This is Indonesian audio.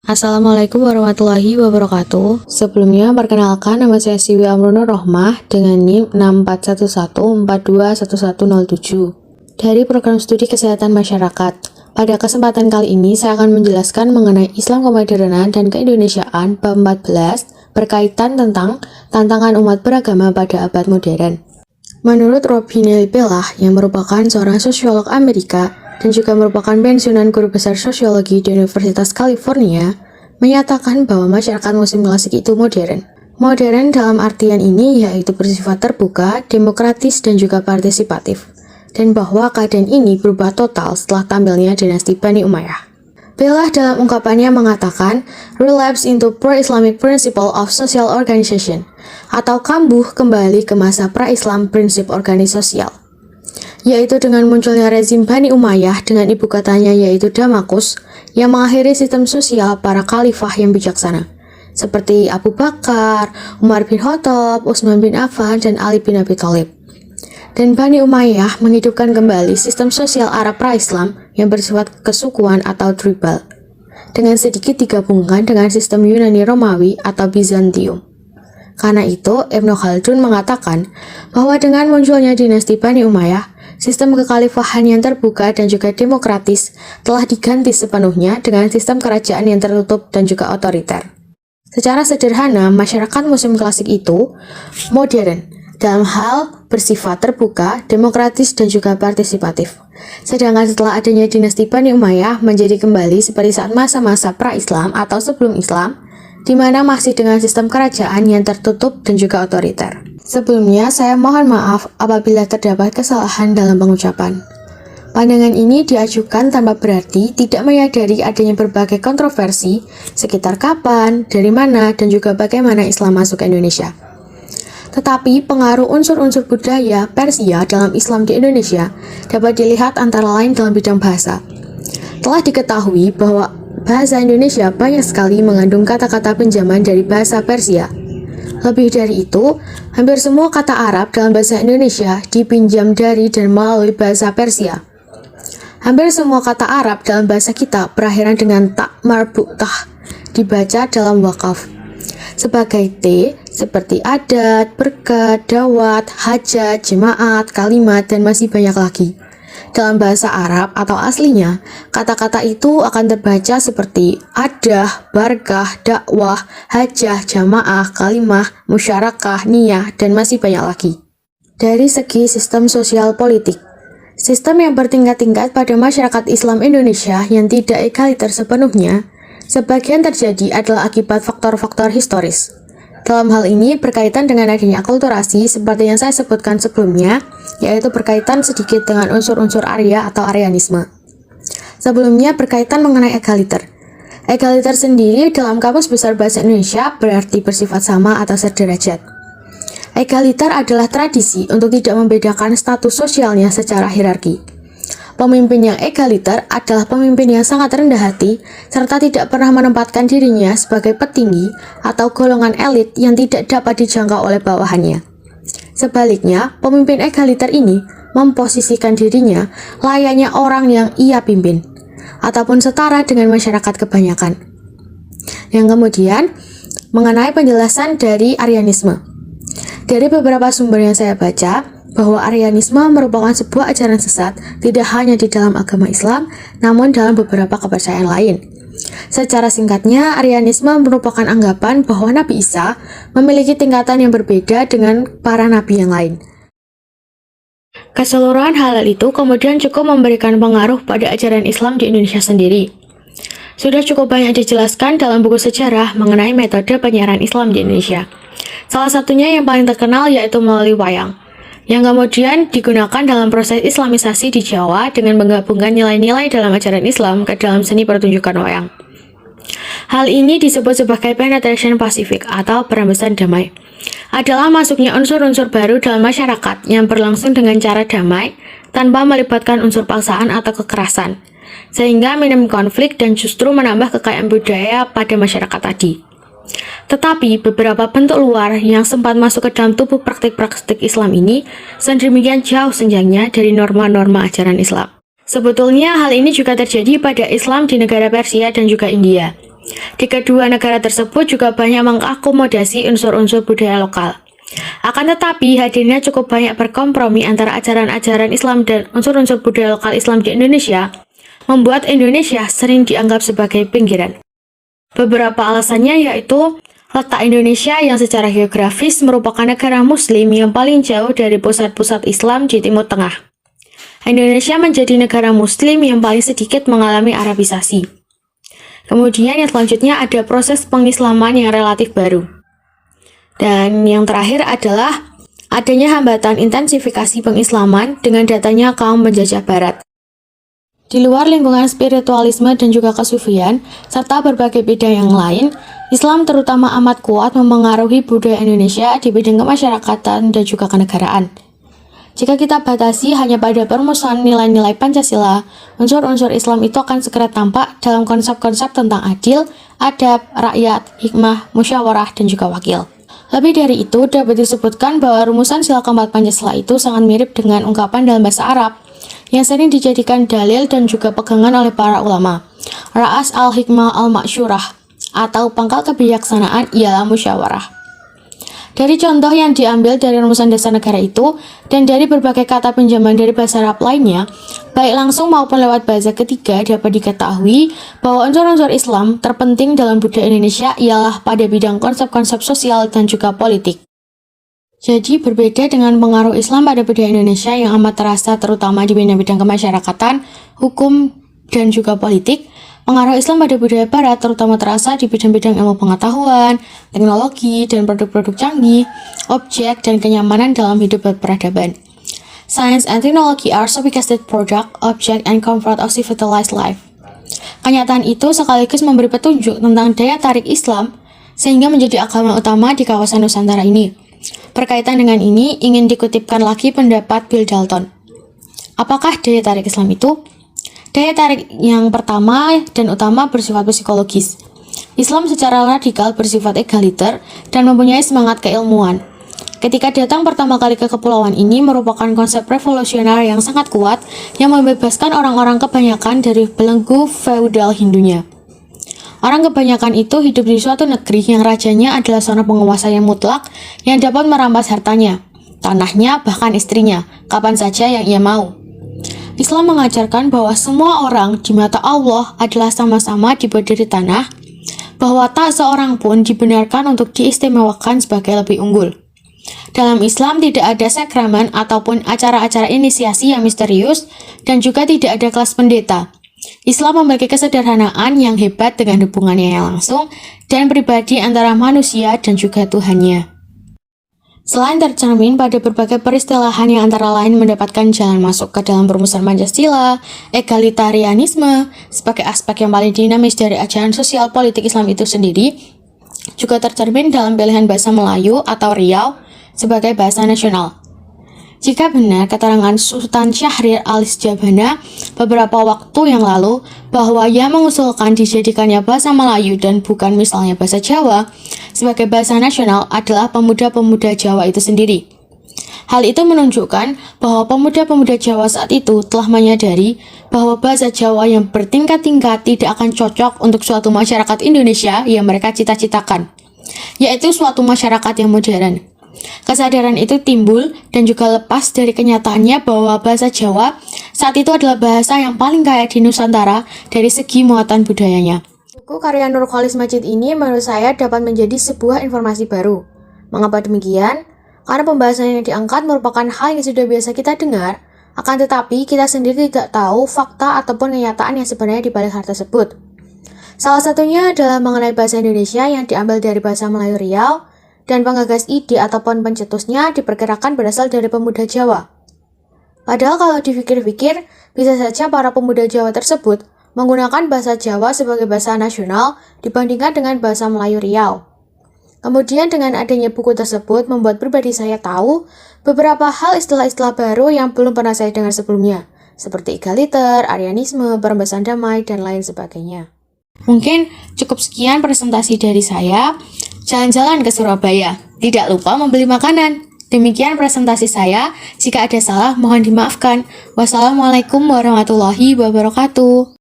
Assalamualaikum warahmatullahi wabarakatuh. Sebelumnya, perkenalkan nama saya Siwi Amrunur Rohmah dengan NIM 6411421107 dari Program Studi Kesehatan Masyarakat. Pada kesempatan kali ini, saya akan menjelaskan mengenai Islam kemodernan dan keindonesiaan bab 14 berkaitan tentang tantangan umat beragama pada abad modern. Menurut Robin Pillah, yang merupakan seorang sosiolog Amerika dan juga merupakan pensiunan guru besar sosiologi di Universitas California, menyatakan bahwa masyarakat muslim klasik itu modern. Modern dalam artian ini yaitu bersifat terbuka, demokratis, dan juga partisipatif, dan bahwa keadaan ini berubah total setelah tampilnya dinasti Bani Umayyah. Pillah dalam ungkapannya mengatakan, relapse into pre-Islamic principle of social organization, atau kambuh kembali ke masa pra-Islam prinsip organisasi sosial, yaitu dengan munculnya rezim Bani Umayyah dengan ibu kotanya yaitu Damaskus yang mengakhiri sistem sosial para khalifah yang bijaksana seperti Abu Bakar, Umar bin Khattab, Utsman bin Affan, dan Ali bin Abi Thalib. Dan Bani Umayyah menghidupkan kembali sistem sosial Arab pra-Islam yang bersifat kesukuan atau tribal, dengan sedikit digabungkan dengan sistem Yunani Romawi atau Bizantium. Karena itu, Ibnu Khaldun mengatakan bahwa dengan munculnya dinasti Bani Umayyah, sistem kekhalifahan yang terbuka dan juga demokratis telah diganti sepenuhnya dengan sistem kerajaan yang tertutup dan juga otoriter. Secara sederhana, masyarakat muslim klasik itu modern dalam hal bersifat terbuka, demokratis, dan juga partisipatif. Sedangkan setelah adanya dinasti Bani Umayyah menjadi kembali seperti saat masa-masa pra-Islam atau sebelum Islam, di mana masih dengan sistem kerajaan yang tertutup dan juga otoriter. Sebelumnya, saya mohon maaf apabila terdapat kesalahan dalam pengucapan. Pandangan ini diajukan tanpa berarti tidak menyadari adanya berbagai kontroversi sekitar kapan, dari mana, dan juga bagaimana Islam masuk ke Indonesia. Tetapi pengaruh unsur-unsur budaya Persia dalam Islam di Indonesia dapat dilihat antara lain dalam bidang bahasa. Telah diketahui bahwa bahasa Indonesia banyak sekali mengandung kata-kata pinjaman dari bahasa Persia. Lebih dari itu, hampir semua kata Arab dalam bahasa Indonesia dipinjam dari dan melalui bahasa Persia. Hampir semua kata Arab dalam bahasa kita berakhiran dengan tak marbutah, dibaca dalam wakaf. Sebagai T, seperti adat, berkat, dawat, hajat, jemaat, kalimat, dan masih banyak lagi. Dalam bahasa Arab atau aslinya, kata-kata itu akan terbaca seperti adah, barakah, dakwah, hajah, jamaah, kalimah, musyarakah, niyah, dan masih banyak lagi. Dari segi sistem sosial politik, sistem yang bertingkat-tingkat pada masyarakat Islam Indonesia yang tidak egaliter sepenuhnya, sebagian terjadi adalah akibat faktor-faktor historis. Dalam hal ini berkaitan dengan adanya akulturasi seperti yang saya sebutkan sebelumnya, yaitu berkaitan sedikit dengan unsur-unsur Arya atau Aryanisme. Sebelumnya berkaitan mengenai egaliter. Egaliter sendiri dalam Kamus Besar Bahasa Indonesia berarti bersifat sama atau sederajat. Egaliter adalah tradisi untuk tidak membedakan status sosialnya secara hierarki. Pemimpin yang egaliter adalah pemimpin yang sangat rendah hati serta tidak pernah menempatkan dirinya sebagai petinggi atau golongan elit yang tidak dapat dijangkau oleh bawahannya. Sebaliknya, pemimpin egaliter ini memposisikan dirinya layaknya orang yang ia pimpin, ataupun setara dengan masyarakat kebanyakan. Yang kemudian, mengenai penjelasan dari Aryanisme. Dari beberapa sumber yang saya baca, bahwa Aryanisme merupakan sebuah ajaran sesat tidak hanya di dalam agama Islam, namun dalam beberapa kepercayaan lain. Secara singkatnya, Aryanisme merupakan anggapan bahwa Nabi Isa memiliki tingkatan yang berbeda dengan para nabi yang lain. Keseluruhan hal itu kemudian cukup memberikan pengaruh pada ajaran Islam di Indonesia sendiri. Sudah cukup banyak dijelaskan dalam buku sejarah mengenai metode penyiaran Islam di Indonesia. Salah satunya yang paling terkenal yaitu melalui wayang, yang kemudian digunakan dalam proses islamisasi di Jawa dengan menggabungkan nilai-nilai dalam ajaran Islam ke dalam seni pertunjukan wayang. Hal ini disebut sebagai penetration Pacific atau perambasan damai. Adalah masuknya unsur-unsur baru dalam masyarakat yang berlangsung dengan cara damai tanpa melibatkan unsur paksaan atau kekerasan, sehingga minim konflik dan justru menambah kekayaan budaya pada masyarakat tadi. Tetapi beberapa bentuk luar yang sempat masuk ke dalam tubuh praktik-praktik Islam ini sedemikian jauh senjangnya dari norma-norma ajaran Islam. Sebetulnya hal ini juga terjadi pada Islam di negara Persia dan juga India. Di kedua negara tersebut juga banyak mengakomodasi unsur-unsur budaya lokal. Akan tetapi, hadirnya cukup banyak berkompromi antara ajaran-ajaran Islam dan unsur-unsur budaya lokal Islam di Indonesia, membuat Indonesia sering dianggap sebagai pinggiran. Beberapa alasannya yaitu letak Indonesia yang secara geografis merupakan negara muslim yang paling jauh dari pusat-pusat Islam di Timur Tengah. Indonesia menjadi negara muslim yang paling sedikit mengalami Arabisasi. Kemudian yang selanjutnya ada proses pengislaman yang relatif baru. Dan yang terakhir adalah adanya hambatan intensifikasi pengislaman dengan datanya kaum penjajah barat. Di luar lingkungan spiritualisme dan juga kesufian, serta berbagai bidang yang lain, Islam terutama amat kuat memengaruhi budaya Indonesia di bidang kemasyarakatan dan juga kenegaraan. Jika kita batasi hanya pada permusuhan nilai-nilai Pancasila, unsur-unsur Islam itu akan segera tampak dalam konsep-konsep tentang adil, adab, rakyat, hikmah, musyawarah, dan juga wakil. Lebih dari itu, dapat disebutkan bahwa rumusan sila keempat Pancasila itu sangat mirip dengan ungkapan dalam bahasa Arab, yang sering dijadikan dalil dan juga pegangan oleh para ulama. Ra'as al-hikmah al-maksyurah, atau pangkal kebijaksanaan ialah musyawarah. Dari contoh yang diambil dari rumusan dasar negara itu, dan dari berbagai kata pinjaman dari bahasa Arab lainnya, baik langsung maupun lewat bahasa ketiga dapat diketahui bahwa unsur-unsur Islam terpenting dalam budaya Indonesia ialah pada bidang konsep-konsep sosial dan juga politik. Jadi berbeda dengan pengaruh Islam pada budaya Indonesia yang amat terasa terutama di bidang-bidang kemasyarakatan, hukum, dan juga politik, pengaruh Islam pada budaya Barat terutama terasa di bidang-bidang ilmu pengetahuan, teknologi, dan produk-produk canggih, objek, dan kenyamanan dalam hidup berperadaban. Science and technology are sophisticated product, object, and comfort of civilized life. Kenyataan itu sekaligus memberi petunjuk tentang daya tarik Islam sehingga menjadi agama utama di kawasan Nusantara ini. Berkaitan dengan ini, ingin dikutipkan lagi pendapat Bill Dalton. Apakah daya tarik Islam itu? Daya tarik yang pertama dan utama bersifat psikologis. Islam secara radikal bersifat egaliter dan mempunyai semangat keilmuan. Ketika datang pertama kali ke kepulauan ini merupakan konsep revolusioner yang sangat kuat yang membebaskan orang-orang kebanyakan dari belenggu feudal Hindunya. Orang kebanyakan itu hidup di suatu negeri yang rajanya adalah seorang penguasa yang mutlak yang dapat merampas hartanya, tanahnya, bahkan istrinya, kapan saja yang ia mau. Islam mengajarkan bahwa semua orang di mata Allah adalah sama-sama dibuat dari tanah, bahwa tak seorang pun dibenarkan untuk diistimewakan sebagai lebih unggul. Dalam Islam tidak ada sakramen ataupun acara-acara inisiasi yang misterius dan juga tidak ada kelas pendeta. Islam memiliki kesederhanaan yang hebat dengan hubungannya yang langsung dan pribadi antara manusia dan juga Tuhannya. Selain tercermin pada berbagai peristilahan yang antara lain mendapatkan jalan masuk ke dalam perumusan Pancasila, egalitarianisme sebagai aspek yang paling dinamis dari ajaran sosial politik Islam itu sendiri, juga tercermin dalam pilihan bahasa Melayu atau Riau sebagai bahasa nasional. Jika benar keterangan Sultan Syahrir Al-Jabana beberapa waktu yang lalu bahwa ia mengusulkan dijadikannya bahasa Melayu dan bukan misalnya bahasa Jawa sebagai bahasa nasional adalah pemuda-pemuda Jawa itu sendiri. Hal itu menunjukkan bahwa pemuda-pemuda Jawa saat itu telah menyadari bahwa bahasa Jawa yang bertingkat-tingkat tidak akan cocok untuk suatu masyarakat Indonesia yang mereka cita-citakan, yaitu suatu masyarakat yang modern. Kesadaran itu timbul dan juga lepas dari kenyataannya bahwa bahasa Jawa saat itu adalah bahasa yang paling kaya di Nusantara dari segi muatan budayanya. Buku karya Nur Khalis Majid ini menurut saya dapat menjadi sebuah informasi baru. Mengapa demikian? Karena pembahasan yang diangkat merupakan hal yang sudah biasa kita dengar, akan tetapi kita sendiri tidak tahu fakta ataupun kenyataan yang sebenarnya di balik hal tersebut. Salah satunya adalah mengenai bahasa Indonesia yang diambil dari bahasa Melayu Riau, dan penggagas ide ataupun pencetusnya diperkirakan berasal dari pemuda Jawa. Padahal kalau dipikir-pikir, bisa saja para pemuda Jawa tersebut menggunakan bahasa Jawa sebagai bahasa nasional dibandingkan dengan bahasa Melayu Riau. Kemudian dengan adanya buku tersebut membuat pribadi saya tahu beberapa hal istilah-istilah baru yang belum pernah saya dengar sebelumnya, seperti egaliter, arianisme, perembasan damai, dan lain sebagainya. Mungkin cukup sekian presentasi dari saya. Jalan-jalan ke Surabaya, tidak lupa membeli makanan. Demikian presentasi saya. Jika ada salah, mohon dimaafkan. Wassalamualaikum warahmatullahi wabarakatuh.